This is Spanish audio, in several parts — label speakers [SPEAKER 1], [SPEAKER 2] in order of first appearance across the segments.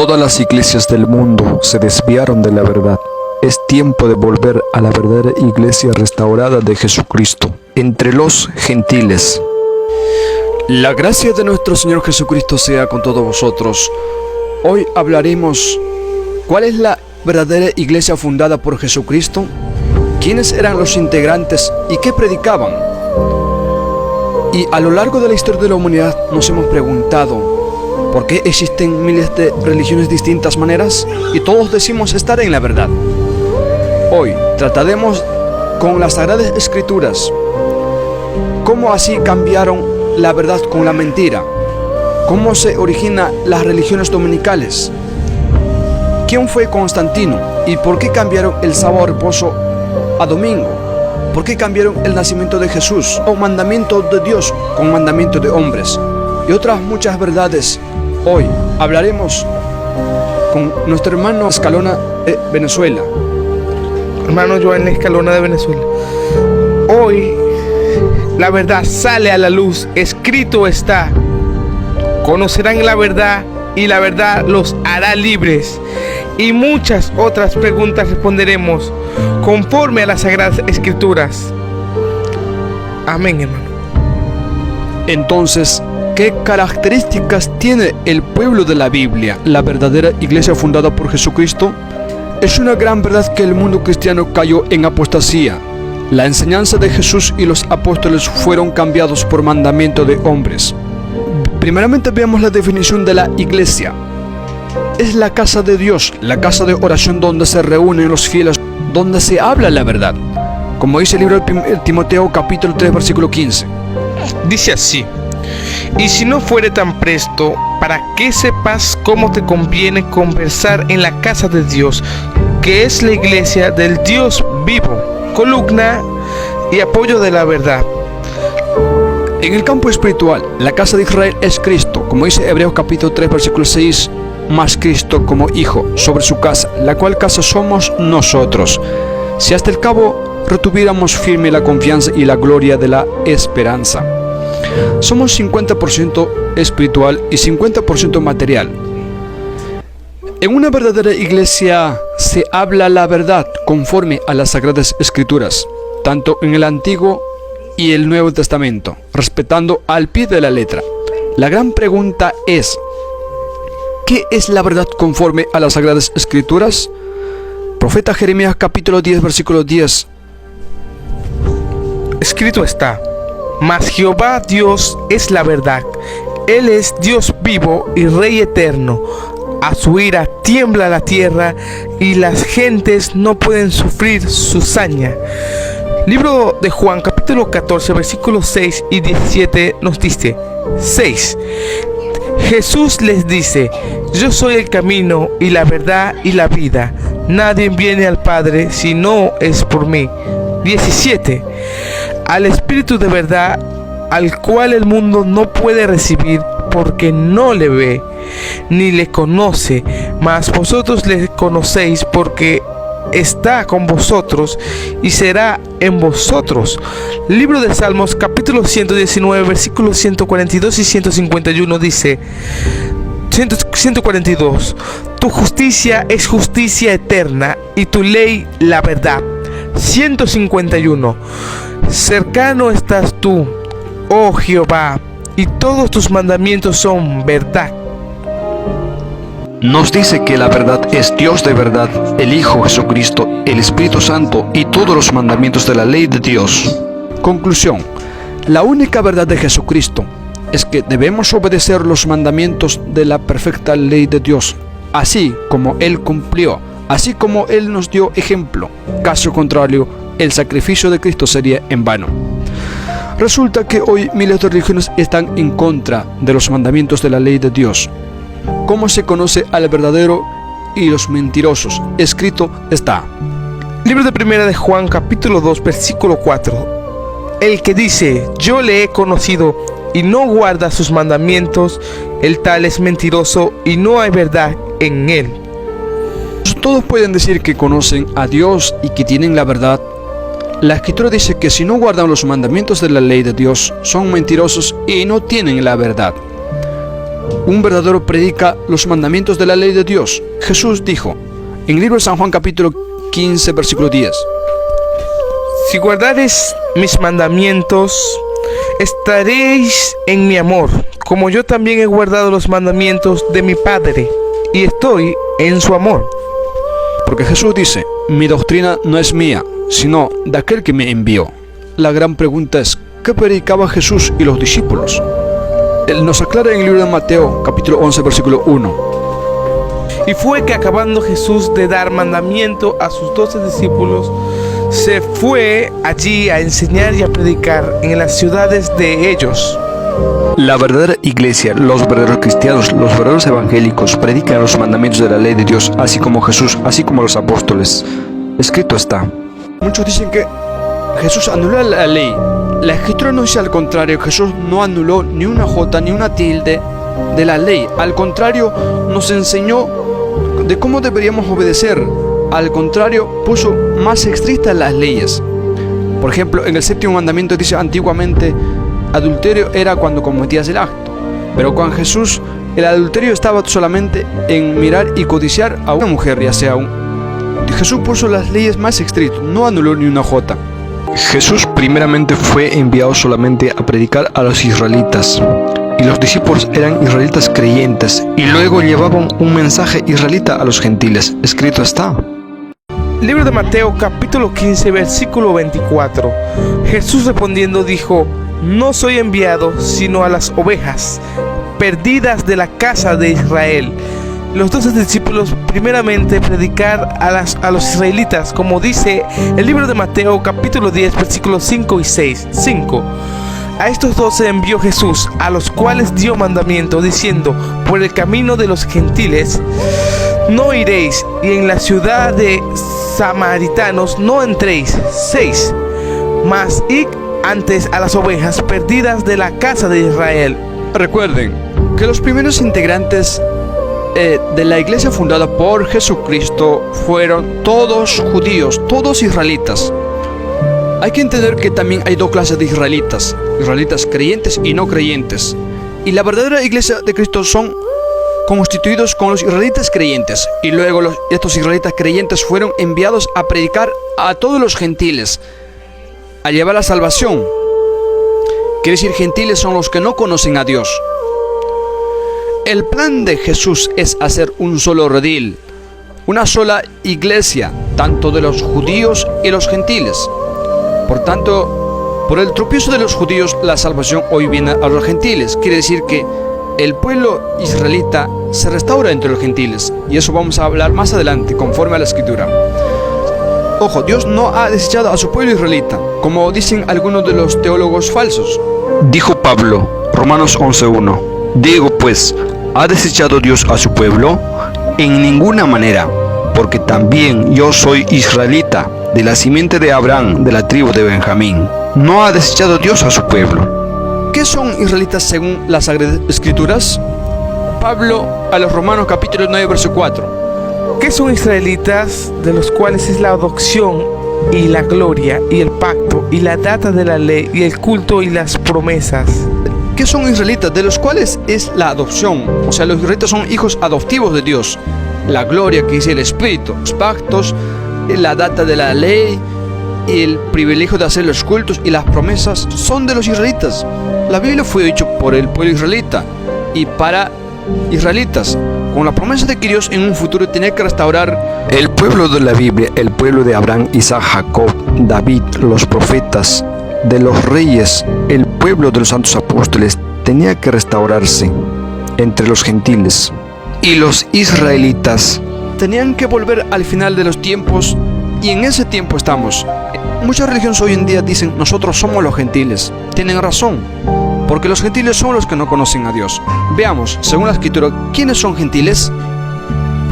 [SPEAKER 1] Todas las iglesias del mundo se desviaron de la verdad. Es tiempo de volver a la verdadera iglesia restaurada de Jesucristo, entre los gentiles. La gracia de nuestro Señor Jesucristo sea con todos vosotros. Hoy hablaremos ¿cuál es la verdadera iglesia fundada por Jesucristo? ¿Quiénes eran los integrantes y qué predicaban? Y a lo largo de la historia de la humanidad nos hemos preguntado ¿por qué existen miles de religiones de distintas maneras? Y todos decimos estar en la verdad. Hoy trataremos con las Sagradas Escrituras cómo así cambiaron la verdad con la mentira, cómo se originan las religiones dominicales, quién fue Constantino y por qué cambiaron el sábado reposo a domingo, por qué cambiaron el nacimiento de Jesús o mandamiento de Dios con mandamiento de hombres y otras muchas verdades. Hoy hablaremos con nuestro hermano Escalona de Venezuela.
[SPEAKER 2] Hermano Joan Escalona de Venezuela. Hoy la verdad sale a la luz, escrito está. Conocerán la verdad y la verdad los hará libres. Y muchas otras preguntas responderemos conforme a las Sagradas Escrituras. Amén, hermano.
[SPEAKER 1] Entonces, ¿qué características tiene el pueblo de la Biblia, la verdadera iglesia fundada por Jesucristo? Es una gran verdad que el mundo cristiano cayó en apostasía. La enseñanza de Jesús y los apóstoles fueron cambiados por mandamiento de hombres. Primeramente veamos la definición de la iglesia. Es la casa de Dios, la casa de oración donde se reúnen los fieles, donde se habla la verdad. Como dice el libro de Timoteo capítulo 3 versículo 15.
[SPEAKER 2] Dice así: y si no fuere tan presto, para que sepas cómo te conviene conversar en la casa de Dios, que es la iglesia del Dios vivo, columna y apoyo de la verdad.
[SPEAKER 1] En el campo espiritual, la casa de Israel es Cristo, como dice Hebreos capítulo 3 versículo 6, más Cristo como hijo sobre su casa, la cual casa somos nosotros, si hasta el cabo retuviéramos firme la confianza y la gloria de la esperanza. Somos 50% espiritual y 50% material. En una verdadera iglesia se habla la verdad conforme a las Sagradas Escrituras, tanto en el Antiguo y el Nuevo Testamento, respetando al pie de la letra. La gran pregunta es, ¿qué es la verdad conforme a las Sagradas Escrituras? Profeta Jeremías capítulo 10 versículo 10.
[SPEAKER 2] Escrito está: mas Jehová Dios es la verdad, Él es Dios vivo y Rey eterno. A su ira tiembla la tierra y las gentes no pueden sufrir su saña. Libro de Juan capítulo 14 versículos 6 y 17 nos dice: 6. Jesús les dice: yo soy el camino y la verdad y la vida. Nadie viene al Padre si no es por mí. 17. Al Espíritu de verdad, al cual el mundo no puede recibir porque no le ve ni le conoce, mas vosotros le conocéis porque está con vosotros y será en vosotros. Libro de Salmos capítulo 119 versículos 142 y 151 dice: 142. Tu justicia es justicia eterna y tu ley la verdad. 151. Cercano estás tú, oh Jehová, y todos tus mandamientos son verdad.
[SPEAKER 1] Nos dice que la verdad es Dios de verdad, el Hijo Jesucristo, el Espíritu Santo y todos los mandamientos de la ley de Dios. Conclusión: la única verdad de Jesucristo es que debemos obedecer los mandamientos de la perfecta ley de Dios, así como Él cumplió, así como Él nos dio ejemplo. Caso contrario, el sacrificio de Cristo sería en vano. Resulta que hoy miles de religiones están en contra de los mandamientos de la ley de Dios. ¿Cómo se conoce al verdadero y los mentirosos? Escrito está.
[SPEAKER 2] Libro de Primera de Juan capítulo 2 versículo 4. El que dice: yo le he conocido y no guarda sus mandamientos, el tal es mentiroso y no hay verdad en él.
[SPEAKER 1] Todos pueden decir que conocen a Dios y que tienen la verdad. La Escritura dice que si no guardan los mandamientos de la ley de Dios, son mentirosos y no tienen la verdad.
[SPEAKER 3] un verdadero predica los mandamientos de la ley de Dios. Jesús dijo, en el libro de San Juan capítulo 15, versículo 10,
[SPEAKER 2] Si guardareis mis mandamientos, estaréis en mi amor, como yo también he guardado los mandamientos de mi Padre, y estoy en su amor.
[SPEAKER 3] porque Jesús dice, mi doctrina no es mía, sino de aquel que me envió. La gran pregunta es, ¿qué predicaba Jesús y los discípulos? Él nos aclara en el libro de Mateo, capítulo 11, versículo 1.
[SPEAKER 2] Y fue que acabando Jesús de dar mandamiento a sus 12 discípulos, se fue allí a enseñar y a predicar en las ciudades de ellos.
[SPEAKER 1] La verdadera iglesia, los verdaderos cristianos, los verdaderos evangélicos predican los mandamientos de la ley de Dios, así como Jesús, así como los apóstoles. Escrito está.
[SPEAKER 3] Muchos dicen que Jesús anuló la ley. La escritura nos dice al contrario, Jesús no anuló ni una jota ni una tilde de la ley. Al contrario, nos enseñó de cómo deberíamos obedecer. Al contrario, puso más estrictas las leyes. Por ejemplo, en el séptimo mandamiento dice antiguamente, adulterio era cuando cometías el acto. Pero con Jesús, el adulterio estaba solamente en mirar y codiciar a una mujer, ya sea Jesús puso las leyes más estrictas, no anuló ni una jota.
[SPEAKER 1] Jesús primeramente fue enviado solamente a predicar a los israelitas, y los discípulos eran israelitas creyentes, y luego llevaban un mensaje israelita a los gentiles. Escrito está.
[SPEAKER 2] Libro de Mateo capítulo 15 versículo 24. Jesús respondiendo dijo, no soy enviado sino a las ovejas perdidas de la casa de Israel. Los 12 discípulos primeramente predicar a los israelitas, como dice el libro de Mateo capítulo 10 versículos 5 y 6. 5. A estos 12 envió Jesús, a los cuales dio mandamiento, diciendo, por el camino de los gentiles no iréis, y en la ciudad de samaritanos no entréis. 6. Mas id antes a las ovejas perdidas de la casa de Israel.
[SPEAKER 3] Recuerden que los primeros integrantes de la iglesia fundada por Jesucristo fueron todos judíos, todos israelitas. Hay que entender que también hay dos clases de israelitas, israelitas creyentes y no creyentes. Y la verdadera iglesia de Cristo son constituidos con los israelitas creyentes, y luego estos israelitas creyentes fueron enviados a predicar a todos los gentiles, a llevar la salvación. Quiere decir, gentiles son los que no conocen a Dios. El plan de Jesús es hacer un solo redil, una sola iglesia, tanto de los judíos y los gentiles. Por tanto, por el tropiezo de los judíos, la salvación hoy viene a los gentiles. Quiere decir que el pueblo israelita se restaura entre los gentiles, y eso vamos a hablar más adelante, conforme a la escritura. Ojo, Dios no ha desechado a su pueblo israelita, como dicen algunos de los teólogos falsos.
[SPEAKER 1] Dijo Pablo, Romanos 11:1. Digo pues, ¿ha desechado Dios a su pueblo? En ninguna manera, porque también yo soy israelita, de la simiente de Abraham, de la tribu de Benjamín. ¿No ha desechado Dios a su pueblo?
[SPEAKER 3] ¿Qué son israelitas según las Sagradas Escrituras? Pablo a los Romanos capítulo 9, verso 4.
[SPEAKER 2] ¿Qué son israelitas? De los cuales es la adopción y la gloria y el pacto y la data de la ley y el culto y las promesas.
[SPEAKER 3] ¿Qué son israelitas? De los cuales es la adopción. O sea, los israelitas son hijos adoptivos de Dios. La gloria que dice el Espíritu, los pactos, la data de la ley y el privilegio de hacer los cultos y las promesas son de los israelitas. La Biblia fue hecha por el pueblo israelita y para israelitas, con la promesa de que Dios en un futuro tenía que restaurar
[SPEAKER 1] el pueblo de la Biblia, el pueblo de Abraham, Isaac, Jacob, David, los profetas, de los reyes, el pueblo de los santos apóstoles tenía que restaurarse entre los gentiles, y los israelitas
[SPEAKER 3] tenían que volver al final de los tiempos, y en ese tiempo estamos. Muchas religiones hoy en día dicen, nosotros somos los gentiles. Tienen razón, porque los gentiles son los que no conocen a Dios. Veamos, según la escritura, ¿quiénes son gentiles?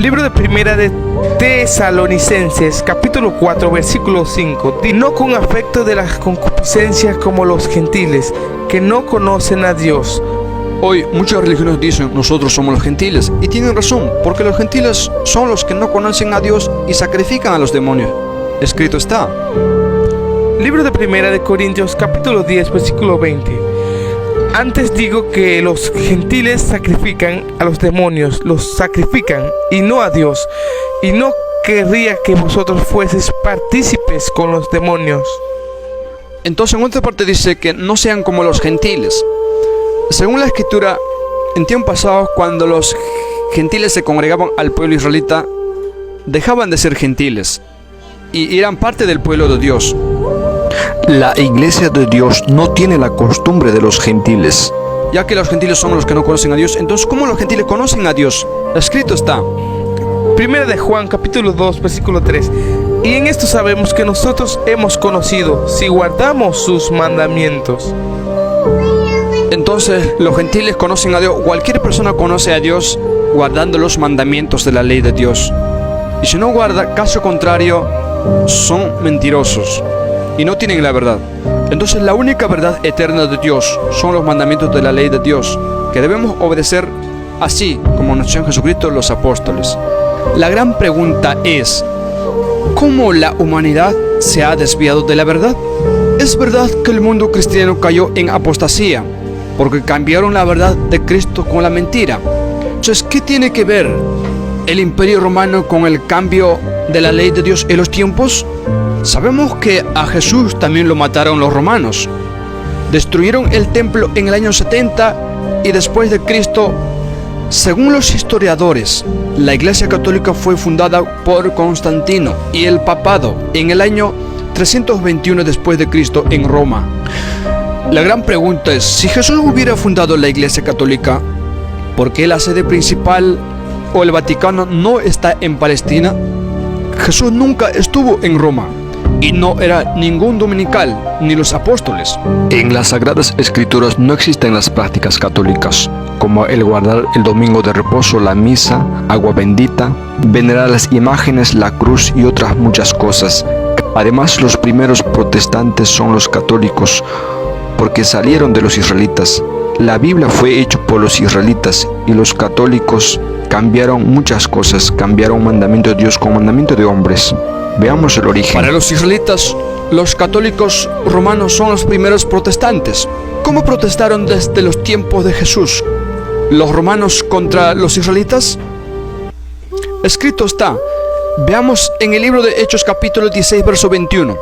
[SPEAKER 2] Libro de Primera de Tesalonicenses, capítulo 4, versículo 5. Y no con afecto de las concupiscencias como los gentiles, que no conocen a Dios.
[SPEAKER 3] Hoy muchas religiones dicen, nosotros somos los gentiles, y tienen razón, porque los gentiles son los que no conocen a Dios y sacrifican a los demonios. Escrito está.
[SPEAKER 2] Libro de Primera de Corintios, capítulo 10, versículo 20. Antes digo que los gentiles sacrifican a los demonios, los sacrifican y no a Dios. Y no querría que vosotros fueseis partícipes con los demonios.
[SPEAKER 3] Entonces en otra parte dice que no sean como los gentiles. Según la escritura, en tiempos pasados, cuando los gentiles se congregaban al pueblo israelita, dejaban de ser gentiles y eran parte del pueblo de Dios.
[SPEAKER 1] La iglesia de Dios no tiene la costumbre de los gentiles.
[SPEAKER 3] Ya que los gentiles son los que no conocen a Dios, entonces ¿cómo los gentiles conocen a Dios? Escrito está.
[SPEAKER 2] Primera de Juan, capítulo 2, versículo 3. Y en esto sabemos que nosotros hemos conocido, si guardamos sus mandamientos.
[SPEAKER 3] Entonces los gentiles conocen a Dios. Cualquier persona conoce a Dios guardando los mandamientos de la ley de Dios. Y si no guarda, caso contrario, son mentirosos y no tienen la verdad. Entonces la única verdad eterna de Dios son los mandamientos de la ley de Dios, que debemos obedecer así como nos enseñó Jesucristo los apóstoles. La gran pregunta es, ¿cómo la humanidad se ha desviado de la verdad? Es verdad que el mundo cristiano cayó en apostasía, porque cambiaron la verdad de Cristo con la mentira. Entonces, ¿qué tiene que ver el Imperio Romano con el cambio de la ley de Dios en los tiempos? Sabemos que a Jesús también lo mataron los romanos. Destruyeron el templo en el año 70 y después de Cristo. Según los historiadores, la Iglesia Católica fue fundada por Constantino y el papado en el año 321 después de Cristo en Roma. La gran pregunta es, si Jesús hubiera fundado la Iglesia Católica, ¿por qué la sede principal o el Vaticano no está en Palestina? Jesús nunca estuvo en Roma y no era ningún dominical ni los apóstoles.
[SPEAKER 1] En las Sagradas Escrituras no existen las prácticas católicas, como el guardar el domingo de reposo, la misa, agua bendita, venerar las imágenes, la cruz y otras muchas cosas. Además, los primeros protestantes son los católicos, porque salieron de los israelitas. La Biblia fue hecha por los israelitas y los católicos cambiaron muchas cosas, cambiaron mandamiento de Dios con mandamiento de hombres. Veamos el origen.
[SPEAKER 3] Para los israelitas, los católicos romanos son los primeros protestantes. ¿Cómo protestaron desde los tiempos de Jesús los romanos contra los israelitas? Escrito está. Veamos en el libro de Hechos capítulo 16, verso 21.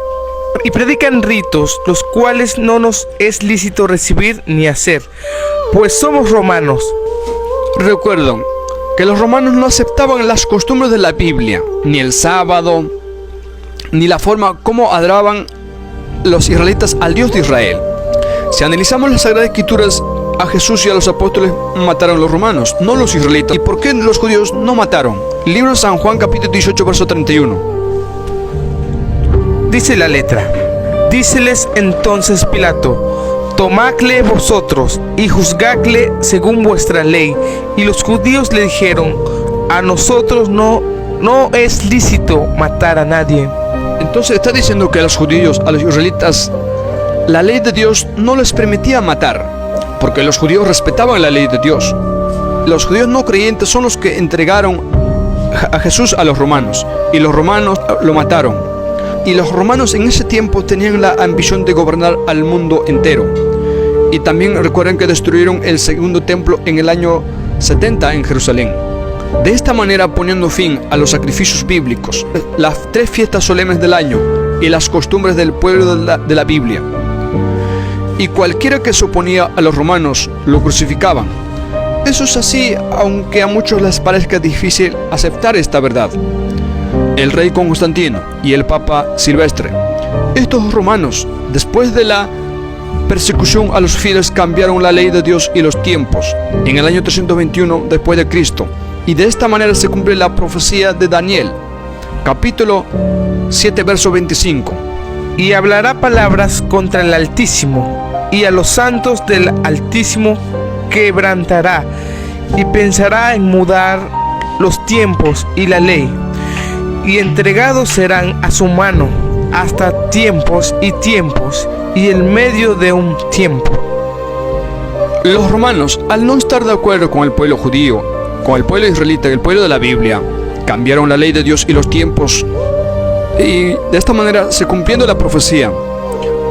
[SPEAKER 2] Y predican ritos, los cuales no nos es lícito recibir ni hacer, pues somos romanos.
[SPEAKER 3] Recuerden que los romanos no aceptaban las costumbres de la Biblia, ni el sábado, ni la forma como adoraban los israelitas al Dios de Israel. Si analizamos las Sagradas Escrituras, a Jesús y a los apóstoles mataron los romanos, no los israelitas. ¿Y por qué los judíos no mataron? Libro de San Juan capítulo 18, verso 31.
[SPEAKER 2] Dice la letra. Díceles entonces Pilato: tomadle vosotros y juzgadle según vuestra ley. Y los judíos le dijeron: a nosotros no es lícito matar a nadie.
[SPEAKER 3] Entonces está diciendo que a los judíos, a los israelitas, la ley de Dios no les permitía matar, porque los judíos respetaban la ley de Dios. Los judíos no creyentes son los que entregaron a Jesús a los romanos, y los romanos lo mataron. Y los romanos en ese tiempo tenían la ambición de gobernar al mundo entero. Y también recuerden que destruyeron el segundo templo en el año 70 en Jerusalén. De esta manera, poniendo fin a los sacrificios bíblicos, las 3 fiestas solemnes del año y las costumbres del pueblo de la Biblia. Y cualquiera que se oponía a los romanos lo crucificaban. Eso es así, aunque a muchos les parezca difícil aceptar esta verdad. El rey Constantino y el papa Silvestre. Estos romanos, después de la persecución a los fieles, cambiaron la ley de Dios y los tiempos en el año 321 después de Cristo. Y de esta manera se cumple la profecía de Daniel, capítulo 7, verso 25.
[SPEAKER 2] Y hablará palabras contra el Altísimo, y a los santos del Altísimo quebrantará, y pensará en mudar los tiempos y la ley, y entregados serán a su mano hasta tiempos, y el medio de un tiempo.
[SPEAKER 3] Los romanos, al no estar de acuerdo con el pueblo judío, con el pueblo israelita y el pueblo de la Biblia, cambiaron la ley de Dios y los tiempos, y de esta manera se cumpliendo la profecía.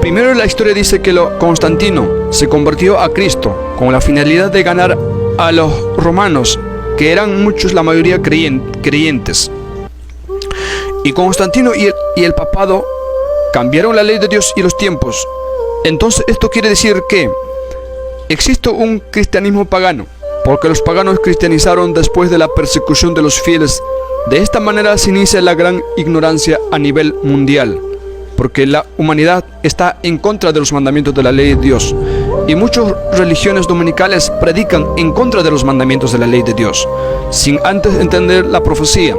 [SPEAKER 3] Primero la historia dice que Constantino se convirtió a Cristo con la finalidad de ganar a los romanos, que eran muchos, la mayoría creyentes. Y Constantino y el papado cambiaron la ley de Dios y los tiempos. Entonces esto quiere decir que existe un cristianismo pagano, porque los paganos cristianizaron después de la persecución de los fieles. De esta manera se inicia la gran ignorancia a nivel mundial, porque la humanidad está en contra de los mandamientos de la ley de Dios. Y muchas religiones dominicales predican en contra de los mandamientos de la ley de Dios, sin antes entender la profecía.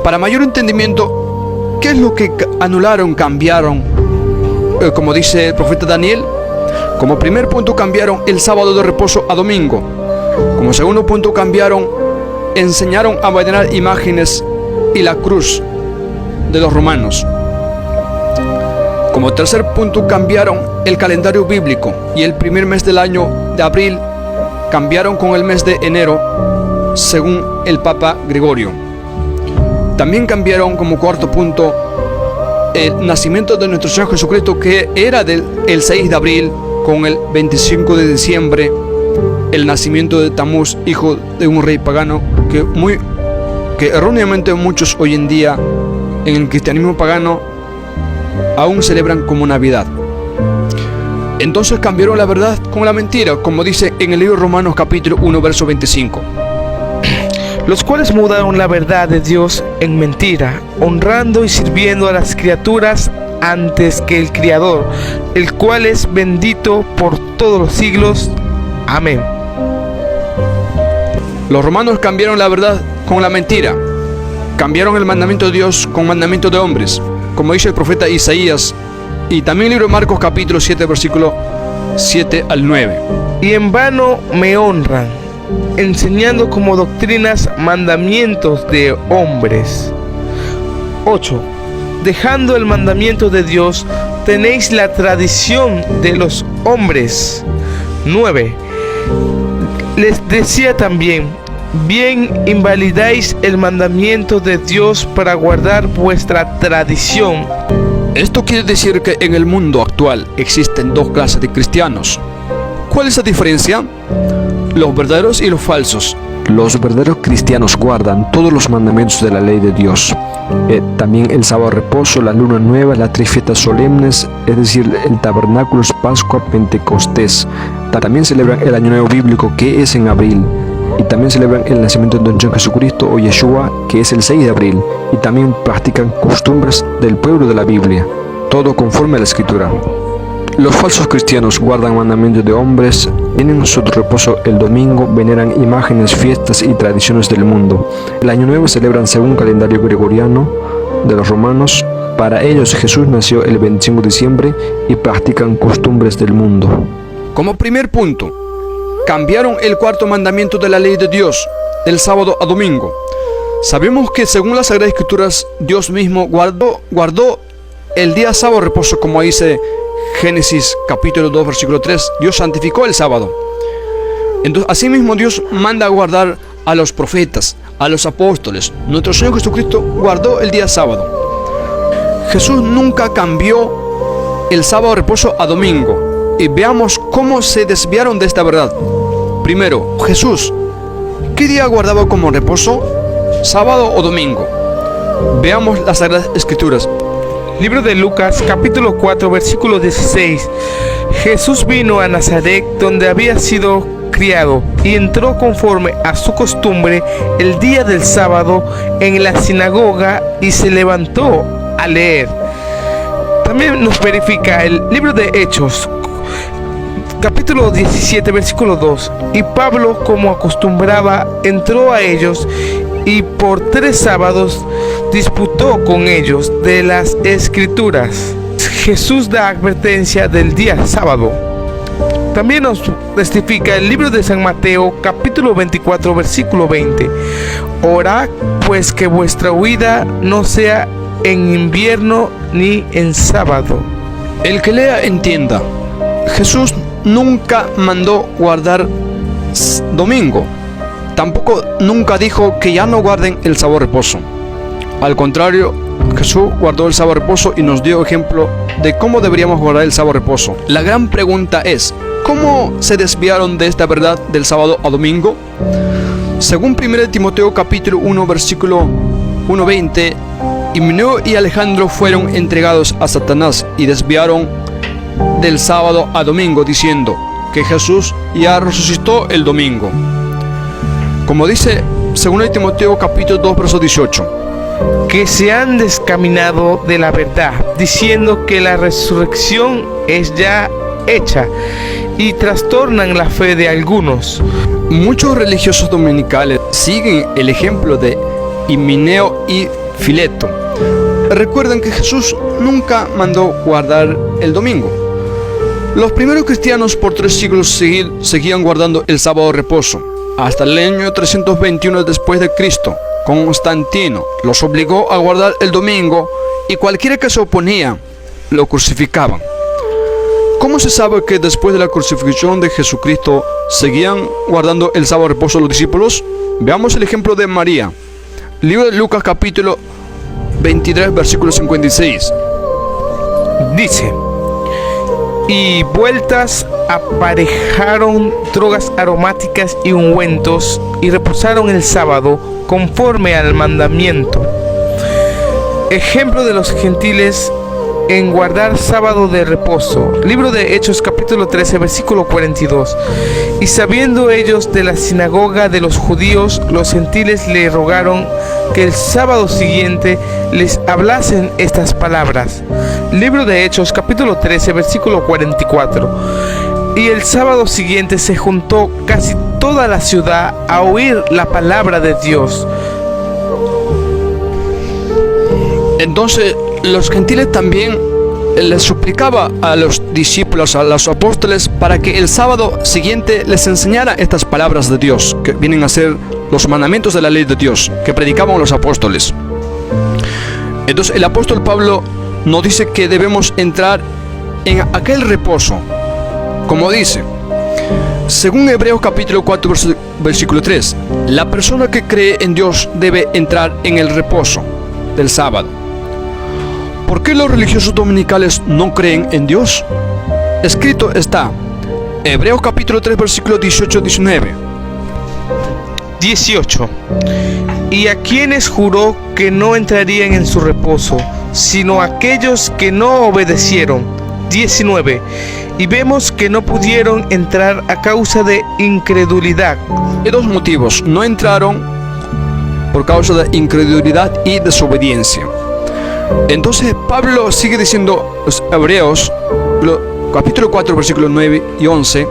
[SPEAKER 3] Para mayor entendimiento, ¿qué es lo que anularon, cambiaron? Como dice el profeta Daniel, como primer punto cambiaron el sábado de reposo a domingo. Como segundo punto enseñaron a venerar imágenes y la cruz de los romanos. Como tercer punto cambiaron el calendario bíblico y el primer mes del año de abril cambiaron con el mes de enero según el Papa Gregorio. También cambiaron como cuarto punto el nacimiento de nuestro Señor Jesucristo, que era el 6 de abril con el 25 de diciembre, el nacimiento de Tamuz, hijo de un rey pagano, que erróneamente muchos hoy en día en el cristianismo pagano aún celebran como Navidad. Entonces cambiaron la verdad con la mentira, como dice en el libro de Romanos capítulo 1 verso 25.
[SPEAKER 2] Los cuales mudaron la verdad de Dios en mentira, honrando y sirviendo a las criaturas antes que el Criador, el cual es bendito por todos los siglos. Amén.
[SPEAKER 3] Los romanos cambiaron la verdad con la mentira, cambiaron el mandamiento de Dios con mandamiento de hombres, como dice el profeta Isaías, y también el libro de Marcos capítulo 7 versículo 7 al 9.
[SPEAKER 2] Y en vano me honran, enseñando como doctrinas mandamientos de hombres. 8. Dejando el mandamiento de Dios, tenéis la tradición de los hombres. 9. Les decía también, bien invalidáis el mandamiento de Dios para guardar vuestra tradición.
[SPEAKER 3] Esto quiere decir que en el mundo actual existen dos clases de cristianos. ¿Cuál es la diferencia? Los verdaderos y los falsos.
[SPEAKER 1] Los verdaderos cristianos guardan todos los mandamientos de la ley de Dios. También el sábado de reposo, la luna nueva, las 3 fiestas solemnes, es decir, el tabernáculo, Pascua, Pentecostés. También celebran el año nuevo bíblico, que es en abril. Y también celebran el nacimiento de Don Jesucristo o Yeshua, que es el 6 de abril. Y también practican costumbres del pueblo de la Biblia, todo conforme a la Escritura. Los falsos cristianos guardan mandamientos de hombres, tienen su reposo el domingo, veneran imágenes, fiestas y tradiciones del mundo. El año nuevo celebran según calendario gregoriano de los romanos. Para ellos Jesús nació el 25 de diciembre y practican costumbres del mundo.
[SPEAKER 3] Como primer punto, cambiaron el cuarto mandamiento de la ley de Dios, del sábado a domingo. Sabemos que según las Sagradas Escrituras, Dios mismo guardó el día sábado de reposo, como dice Génesis capítulo 2 versículo 3. Dios santificó el sábado. Entonces, asimismo Dios manda a guardar a los profetas, a los apóstoles. Nuestro Señor Jesucristo guardó el día sábado. Jesús nunca cambió el sábado de reposo a domingo. Y veamos cómo se desviaron de esta verdad. Primero, Jesús, ¿qué día guardaba como reposo? ¿Sábado o domingo? Veamos las Sagradas Escrituras.
[SPEAKER 2] Libro de Lucas, capítulo 4, versículo 16. Jesús vino a Nazaret, donde había sido criado, y entró conforme a su costumbre el día del sábado en la sinagoga y se levantó a leer. También nos verifica el libro de Hechos, capítulo 17, versículo 2. Y Pablo, como acostumbraba, entró a ellos y por 3 sábados disputó con ellos de las Escrituras. Jesús da advertencia del día sábado. También nos testifica el libro de San Mateo, capítulo 24, versículo 20. Orad pues que vuestra huida no sea en invierno ni en sábado.
[SPEAKER 3] El que lea entienda. Jesús nunca mandó guardar domingo. Tampoco nunca dijo que ya no guarden el sábado de reposo. Al contrario, Jesús guardó el sábado de reposo y nos dio ejemplo de cómo deberíamos guardar el sábado de reposo. La gran pregunta es, ¿cómo se desviaron de esta verdad del sábado a domingo? Según 1 Timoteo capítulo 1 versículo 1:20, Himeneo y Alejandro fueron entregados a Satanás y desviaron del sábado a domingo, diciendo que Jesús ya resucitó el domingo. Como dice 2 Timoteo capítulo 2 verso 18,
[SPEAKER 2] que se han descaminado de la verdad, diciendo que la resurrección es ya hecha, y trastornan la fe de algunos.
[SPEAKER 3] muchos religiosos dominicales siguen el ejemplo de Himeneo y Fileto. Recuerden que Jesús nunca mandó guardar el domingo. Los primeros cristianos por 3 siglos seguían guardando el sábado de reposo. Hasta el año 321 después de Cristo, Constantino los obligó a guardar el domingo y cualquiera que se oponía lo crucificaban. ¿Cómo se sabe que después de la crucifixión de Jesucristo seguían guardando el sábado de reposo los discípulos? Veamos el ejemplo de María. Libro de Lucas capítulo 23 versículo 56.
[SPEAKER 2] Dice: y vueltas aparejaron drogas aromáticas y ungüentos, y reposaron el sábado conforme al mandamiento. Ejemplo de los gentiles en guardar sábado de reposo. Libro de Hechos capítulo 13 versículo 42. Y sabiendo ellos de la sinagoga de los judíos, los gentiles le rogaron que el sábado siguiente les hablasen estas palabras. Libro de Hechos capítulo 13 versículo 44. Y el sábado siguiente se juntó casi toda la ciudad a oír la palabra de Dios.
[SPEAKER 3] Entonces los gentiles también les suplicaba a los discípulos, a los apóstoles, para que el sábado siguiente les enseñara estas palabras de Dios, que vienen a ser los mandamientos de la ley de Dios, que predicaban los apóstoles. Entonces el apóstol Pablo nos dice que debemos entrar en aquel reposo, como dice, según Hebreos capítulo 4 versículo 3, la persona que cree en Dios debe entrar en el reposo del sábado. ¿Por qué los religiosos dominicales no creen en Dios? Escrito está, Hebreos capítulo 3 versículo 18-19.
[SPEAKER 2] 18. Y a quienes juró que no entrarían en su reposo, sino aquellos que no obedecieron. 19. Y vemos que no pudieron entrar a causa de incredulidad.
[SPEAKER 3] Hay dos motivos, no entraron por causa de incredulidad y desobediencia. Entonces Pablo sigue diciendo los Hebreos capítulo 4 versículos 9 y 11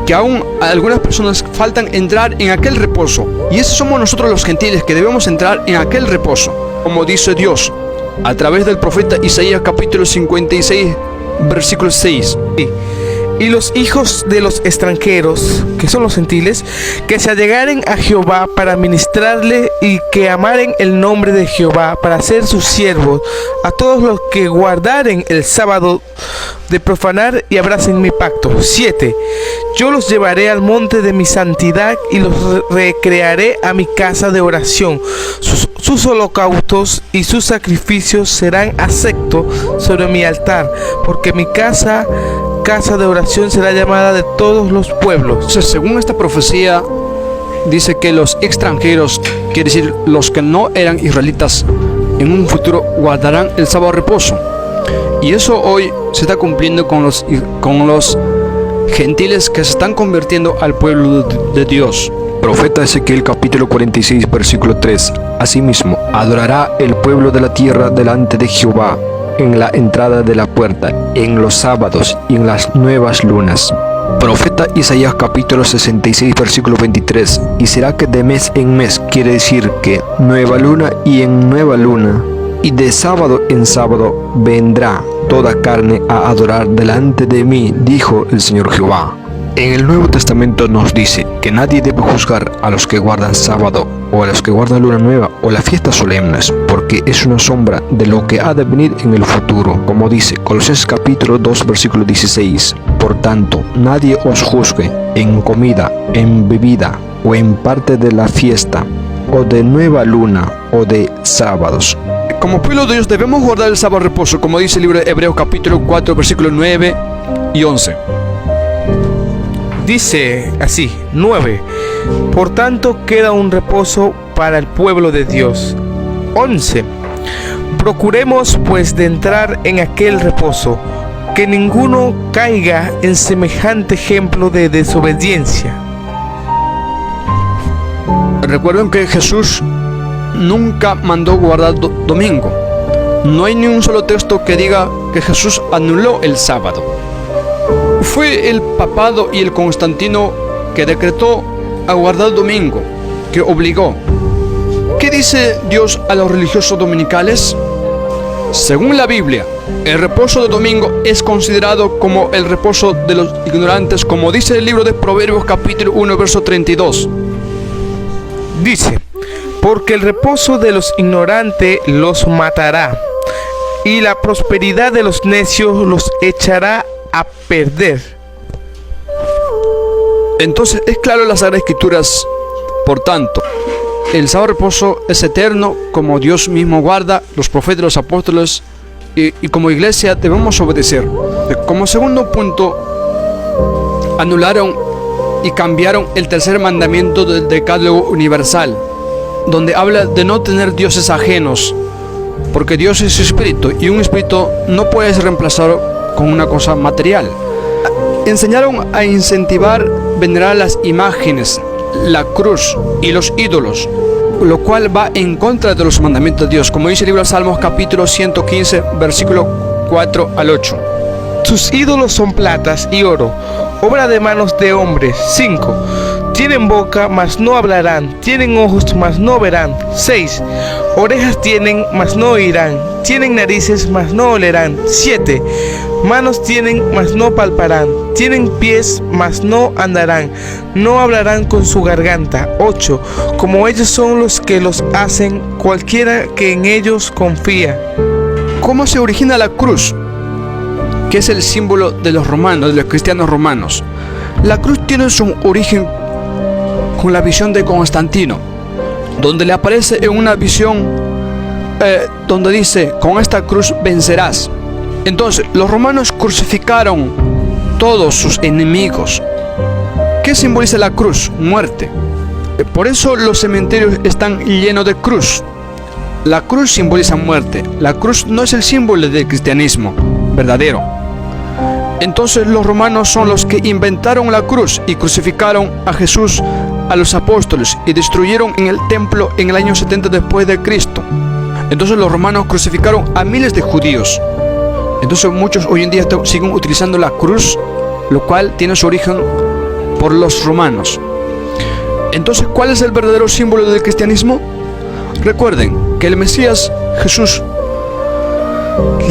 [SPEAKER 3] que aún algunas personas faltan entrar en aquel reposo, y esos somos nosotros los gentiles que debemos entrar en aquel reposo, como dice Dios a través del profeta Isaías capítulo 56 versículo 6.
[SPEAKER 2] Y los hijos de los extranjeros, que son los gentiles, que se allegaren a Jehová para ministrarle, y que amaren el nombre de Jehová para ser sus siervos, a todos los que guardaren el sábado de profanar y abracen mi pacto. 7. Yo los llevaré al monte de mi santidad y los recrearé a mi casa de oración. Sus holocaustos y sus sacrificios serán aceptos sobre mi altar, porque mi casa de oración será llamada de todos los pueblos.
[SPEAKER 3] Entonces, según esta profecía, dice que los extranjeros, quiere decir los que no eran israelitas, en un futuro guardarán el sábado de reposo. Y eso hoy se está cumpliendo con los gentiles que se están convirtiendo al pueblo de Dios.
[SPEAKER 1] Profeta Ezequiel capítulo 46 versículo 3. Asimismo, adorará el pueblo de la tierra delante de Jehová en la entrada de la puerta, en los sábados y en las nuevas lunas. Profeta Isaías capítulo 66 versículo 23. Y será que de mes en mes, quiere decir que nueva luna y en nueva luna, y de sábado en sábado vendrá toda carne a adorar delante de mí, dijo el Señor Jehová. En el Nuevo Testamento nos dice que nadie debe juzgar a los que guardan sábado, o a los que guardan luna nueva, o las fiestas solemnes, porque es una sombra de lo que ha de venir en el futuro, como dice Colosenses capítulo 2 versículo 16. Por tanto, nadie os juzgue en comida, en bebida, o en parte de la fiesta, o de nueva luna, o de sábados.
[SPEAKER 3] como pueblo de Dios debemos guardar el sábado de reposo, como dice el libro de Hebreos capítulo 4, versículos 9 y 11.
[SPEAKER 2] Dice así, 9. Por tanto queda un reposo para el pueblo de Dios. 11. Procuremos pues de entrar en aquel reposo, que ninguno caiga en semejante ejemplo de desobediencia.
[SPEAKER 3] Recuerden que Jesús nunca mandó guardar domingo. No hay ni un solo texto que diga que Jesús anuló el sábado. Fue el papado y el Constantino que decretó a guardar domingo, que obligó. ¿Qué dice Dios a los religiosos dominicales? Según la Biblia, el reposo de domingo es considerado como el reposo de los ignorantes, como dice el libro de Proverbios capítulo 1, verso 32.
[SPEAKER 2] Dice, porque el reposo de los ignorantes los matará, y la prosperidad de los necios los echará a perder.
[SPEAKER 3] Entonces es claro en las Sagradas Escrituras, por tanto, el sábado de reposo es eterno, como Dios mismo guarda, los profetas, los apóstoles, y como iglesia debemos obedecer. Como segundo punto, anularon y cambiaron el tercer mandamiento del Decálogo universal, donde habla de no tener dioses ajenos, porque Dios es espíritu y un espíritu no puede ser reemplazado con una cosa material. Enseñaron a incentivar venerar las imágenes, la cruz y los ídolos, lo cual va en contra de los mandamientos de Dios, como dice el libro de Salmos capítulo 115, versículo 4 al 8.
[SPEAKER 2] Sus ídolos son platas y oro, obra de manos de hombres. 5. Tienen boca, mas no hablarán. Tienen ojos, mas no verán. 6. Orejas tienen, mas no oirán. Tienen narices, mas no olerán. 7. Manos tienen, mas no palparán. Tienen pies, mas no andarán. No hablarán con su garganta. 8. Como ellos son los que los hacen, cualquiera que en ellos confía.
[SPEAKER 3] ¿Cómo se origina la cruz? Que es el símbolo de los romanos, de los cristianos romanos. La cruz tiene su origen con la visión de Constantino, donde le aparece en una visión donde dice, con esta cruz vencerás. Entonces, los romanos crucificaron todos sus enemigos. ¿Qué simboliza la cruz? Muerte. Por eso los cementerios están llenos de cruz. La cruz simboliza muerte. La cruz no es el símbolo del cristianismo verdadero. Entonces los romanos son los que inventaron la cruz y crucificaron a Jesús, a los apóstoles, y destruyeron en el templo en el año 70 después de Cristo. Entonces los romanos crucificaron a miles de judíos. Entonces muchos hoy en día siguen utilizando la cruz, lo cual tiene su origen por los romanos. Entonces, ¿cuál es el verdadero símbolo del cristianismo? Recuerden que el Mesías Jesús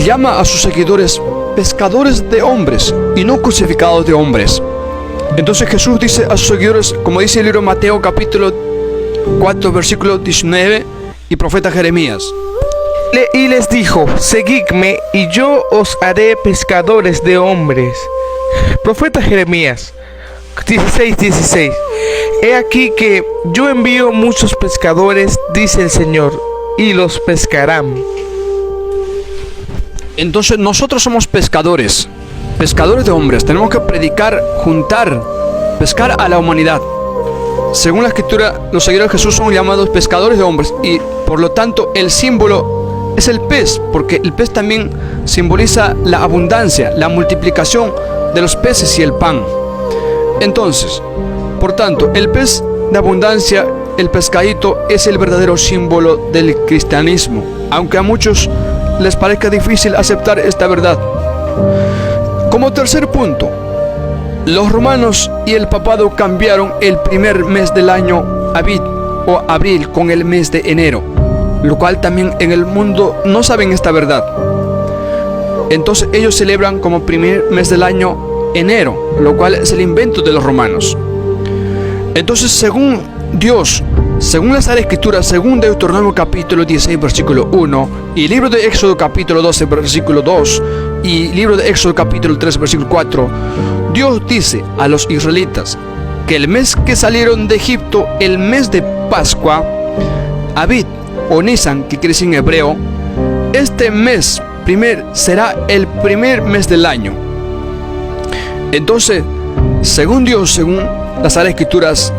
[SPEAKER 3] llama a sus seguidores pescadores de hombres y no crucificados de hombres. Entonces Jesús dice a sus seguidores, como dice el libro de Mateo capítulo 4 versículo 19 y profeta Jeremías.
[SPEAKER 2] Y les dijo, seguidme y yo os haré pescadores de hombres. Profeta Jeremías 16:16. He aquí que yo envío muchos pescadores, dice el Señor, y los pescarán.
[SPEAKER 3] Entonces nosotros somos pescadores de hombres. Tenemos que predicar, juntar, pescar a la humanidad. Según la escritura, los seguidores de Jesús son llamados pescadores de hombres, y por lo tanto el símbolo es el pez, porque el pez también simboliza la abundancia, la multiplicación de los peces y el pan. Entonces, por tanto, el pez de abundancia, el pescadito, es el verdadero símbolo del cristianismo, aunque a muchos les parezca difícil aceptar esta verdad. Como tercer punto, los romanos y el papado cambiaron el primer mes del año Abid o abril con el mes de enero, lo cual también en el mundo no saben esta verdad. Entonces ellos celebran como primer mes del año enero, lo cual es el invento de los romanos. Entonces, según Dios, según las Sagradas Escrituras, según Deuteronomio capítulo 16 versículo 1 y libro de Éxodo capítulo 12 versículo 2 y libro de Éxodo capítulo 3 versículo 4, Dios dice a los israelitas que el mes que salieron de Egipto, el mes de Pascua, Abid o Nisan, que quiere decir en hebreo, este mes será el primer mes del año. Entonces, según Dios, según las Sagradas Escrituras,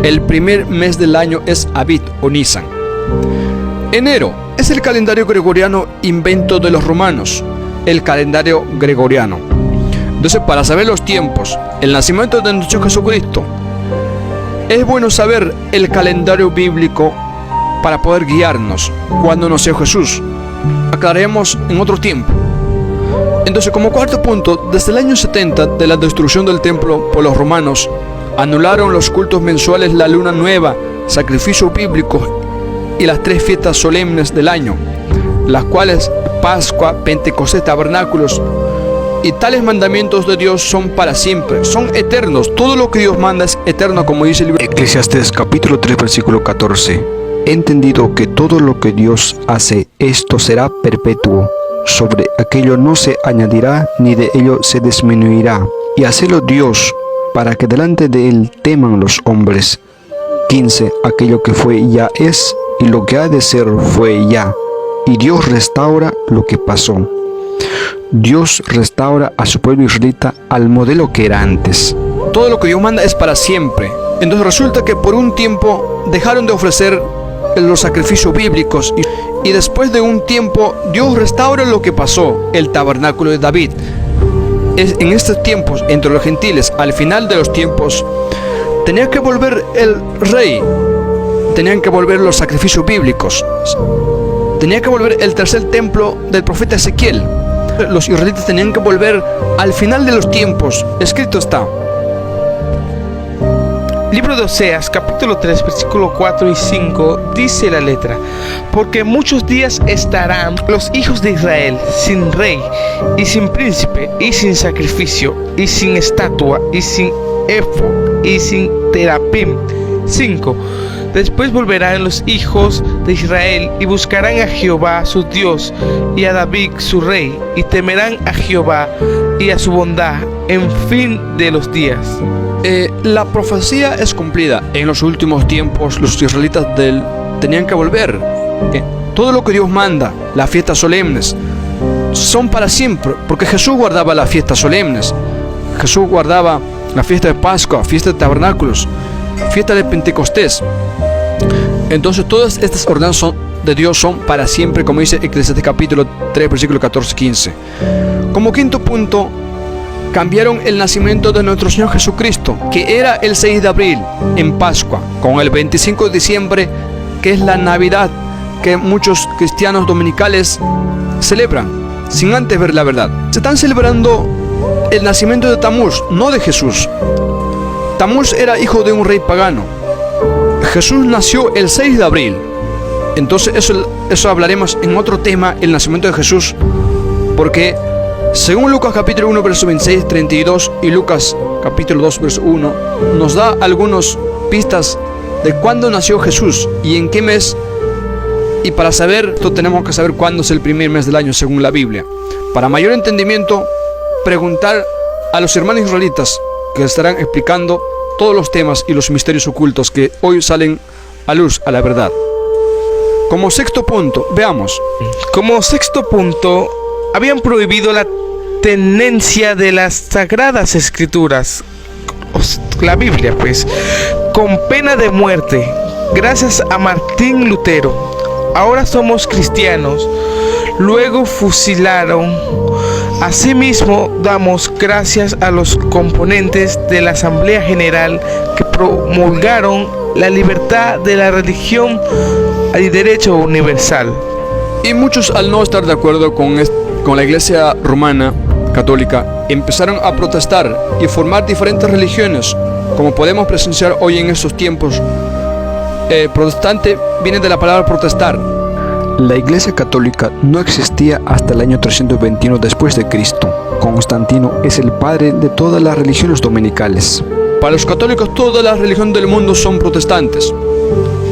[SPEAKER 3] el primer mes del año es Abib o Nisan. Enero es el calendario gregoriano invento de los romanos, el calendario gregoriano. Entonces, para saber los tiempos, el nacimiento de nuestro Jesucristo, es bueno saber el calendario bíblico para poder guiarnos cuando nació Jesús. Aclararemos en otro tiempo. Entonces, como cuarto punto, desde el año 70 de la destrucción del templo por los romanos, anularon los cultos mensuales, la luna nueva, sacrificios bíblicos y las 3 fiestas solemnes del año, las cuales Pascua, Pentecostés, tabernáculos. Y tales mandamientos de Dios son para siempre, son eternos. Todo lo que Dios manda es eterno, como dice el libro.
[SPEAKER 1] Eclesiastés capítulo 3 versículo 14. He entendido que todo lo que Dios hace, esto será perpetuo. Sobre aquello no se añadirá, ni de ello se disminuirá. Y hacelo Dios, para que delante de él teman los hombres. 15. Aquello que fue ya es, y lo que ha de ser fue ya. Y Dios restaura lo que pasó. Dios restaura a su pueblo israelita al modelo que era antes.
[SPEAKER 3] Todo lo que Dios manda es para siempre. Entonces resulta que por un tiempo dejaron de ofrecer los sacrificios bíblicos y después de un tiempo Dios restaura lo que pasó, el tabernáculo de David. En estos tiempos, entre los gentiles, al final de los tiempos, tenía que volver el rey, tenían que volver los sacrificios bíblicos, tenía que volver el tercer templo del profeta Ezequiel. Los israelitas tenían que volver al final de los tiempos. Escrito está.
[SPEAKER 2] Libro de Oseas, capítulo 3, versículo 4 y 5, dice la letra: porque muchos días estarán los hijos de Israel sin rey, y sin príncipe, y sin sacrificio, y sin estatua, y sin efod, y sin terapim. 5. Después volverán los hijos de Israel y buscarán a Jehová su Dios y a David su rey, y temerán a Jehová y a su bondad en fin de los días.
[SPEAKER 3] La profecía es cumplida. En los últimos tiempos los israelitas tenían que volver. Todo lo que Dios manda, las fiestas solemnes, son para siempre, porque Jesús guardaba las fiestas solemnes. Jesús guardaba la fiesta de Pascua, fiesta de tabernáculos, fiesta de Pentecostés. Entonces todas estas ordenanzas de Dios son para siempre, como dice Eclesiastés capítulo 3 versículo 14-15. Como quinto punto, cambiaron el nacimiento de nuestro Señor Jesucristo, que era el 6 de abril en Pascua, con el 25 de diciembre, que es la Navidad que muchos cristianos dominicales celebran sin antes ver la verdad. Se están celebrando el nacimiento de Tamuz, no de Jesús. Tamuz era hijo de un rey pagano. Jesús nació el 6 de abril. Entonces eso hablaremos en otro tema, el nacimiento de Jesús, porque según Lucas capítulo 1 verso 26, 32 y Lucas capítulo 2 verso 1 nos da algunas pistas de cuándo nació Jesús y en qué mes. Y para saber esto tenemos que saber cuándo es el primer mes del año según la Biblia. Para mayor entendimiento, preguntar a los hermanos israelitas, que estarán explicando todos los temas y los misterios ocultos que hoy salen a luz, a la verdad. Como sexto punto, veamos.
[SPEAKER 2] Como sexto punto, habían prohibido la tenencia de las sagradas escrituras, la Biblia pues, con pena de muerte. Gracias a Martín Lutero, ahora somos cristianos. Luego fusilaron. Asimismo, damos gracias a los componentes de la Asamblea General que promulgaron la libertad de la religión y derecho universal.
[SPEAKER 3] Y muchos, al no estar de acuerdo con la Iglesia romana católica, empezaron a protestar y formar diferentes religiones, como podemos presenciar hoy en estos tiempos. Protestante viene de la palabra protestar.
[SPEAKER 1] La Iglesia Católica no existía hasta el año 321 después de Cristo. Constantino es el padre de todas las religiones dominicales.
[SPEAKER 3] Para los católicos, todas las religiones del mundo son protestantes.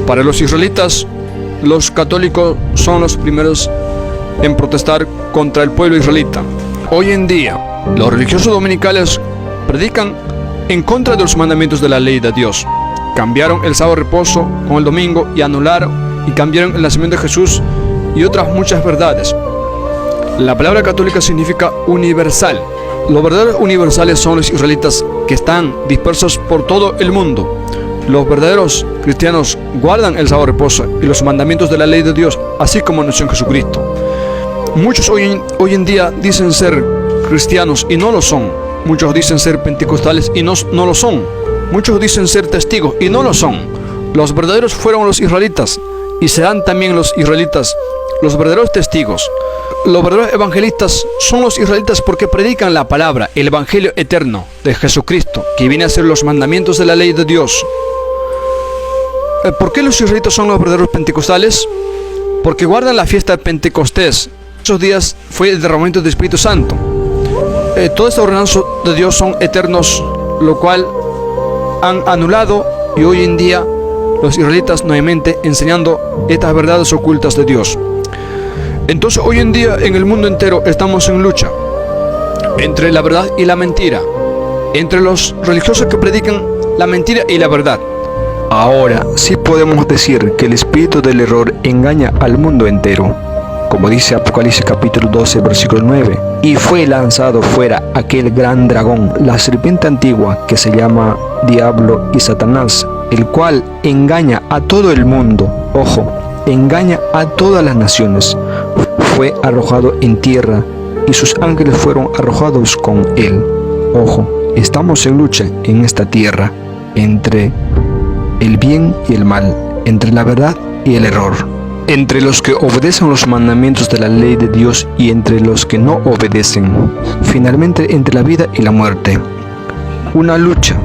[SPEAKER 3] Para los israelitas, los católicos son los primeros en protestar contra el pueblo israelita. Hoy en día, los religiosos dominicales predican en contra de los mandamientos de la ley de Dios. Cambiaron el sábado de reposo con el domingo y anularon y cambiaron el nacimiento de Jesús y otras muchas verdades. La palabra católica significa universal. Los verdaderos universales son los israelitas que están dispersos por todo el mundo. Los verdaderos cristianos guardan el sábado de reposo y los mandamientos de la ley de Dios, así como nuestro Señor Jesucristo. Muchos hoy en día dicen ser cristianos y no lo son. Muchos dicen ser pentecostales y no lo son. Muchos dicen ser testigos y no lo son. Los verdaderos fueron los israelitas y serán también los israelitas los verdaderos testigos. Los verdaderos evangelistas son los israelitas porque predican la palabra, el evangelio eterno de Jesucristo, que viene a ser los mandamientos de la ley de Dios. ¿Por qué los israelitas son los verdaderos pentecostales? Porque guardan la fiesta de Pentecostés. Esos días fue el derramamiento del Espíritu Santo. Todas estas ordenanzas de Dios son eternos, lo cual han anulado, y hoy en día los israelitas nuevamente enseñando estas verdades ocultas de Dios. Entonces hoy en día en el mundo entero estamos en lucha entre la verdad y la mentira, entre los religiosos que predican la mentira y la verdad.
[SPEAKER 1] Ahora sí podemos decir que el espíritu del error engaña al mundo entero, como dice Apocalipsis capítulo 12 versículo 9, y fue lanzado fuera aquel gran dragón, la serpiente antigua, que se llama Diablo y Satanás, el cual engaña a todo el mundo, ojo, engaña a todas las naciones. Fue arrojado en tierra y sus ángeles fueron arrojados con él. Ojo, estamos en lucha en esta tierra entre el bien y el mal, entre la verdad y el error, entre los que obedecen los mandamientos de la ley de Dios y entre los que no obedecen, finalmente entre la vida y la muerte. Una lucha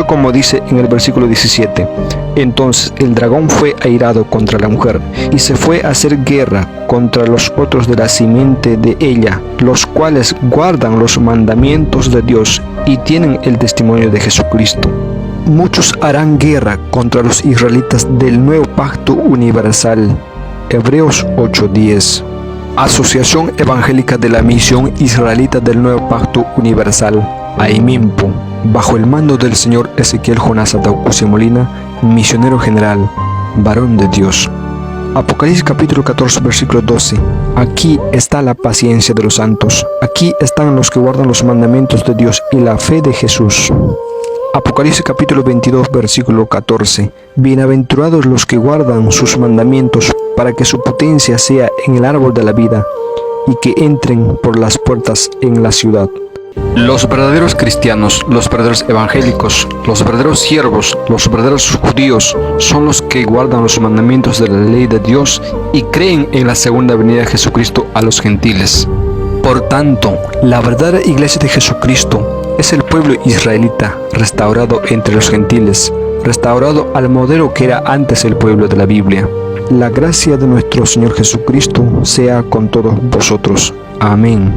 [SPEAKER 1] como dice en el versículo 17. Entonces el dragón fue airado contra la mujer y se fue a hacer guerra contra los otros de la simiente de ella, los cuales guardan los mandamientos de Dios y tienen el testimonio de Jesucristo. Muchos harán guerra contra los israelitas del nuevo pacto universal. Hebreos 8:10. Asociación Evangélica de la Misión Israelita del Nuevo Pacto Universal, AIMIMPO, bajo el mando del señor Ezequiel Jonás Ataucusi Molina, misionero general, varón de Dios. Apocalipsis capítulo 14 versículo 12. Aquí está la paciencia de los santos. Aquí están los que guardan los mandamientos de Dios y la fe de Jesús. Apocalipsis capítulo 22 versículo 14. Bienaventurados los que guardan sus mandamientos, para que su potencia sea en el árbol de la vida, y que entren por las puertas en la ciudad. Los verdaderos cristianos, los verdaderos evangélicos, los verdaderos siervos, los verdaderos judíos son los que guardan los mandamientos de la ley de Dios y creen en la segunda venida de Jesucristo a los gentiles. Por tanto, la verdadera iglesia de Jesucristo es el pueblo israelita restaurado entre los gentiles, restaurado al modelo que era antes el pueblo de la Biblia. La gracia de nuestro Señor Jesucristo sea con todos vosotros. Amén.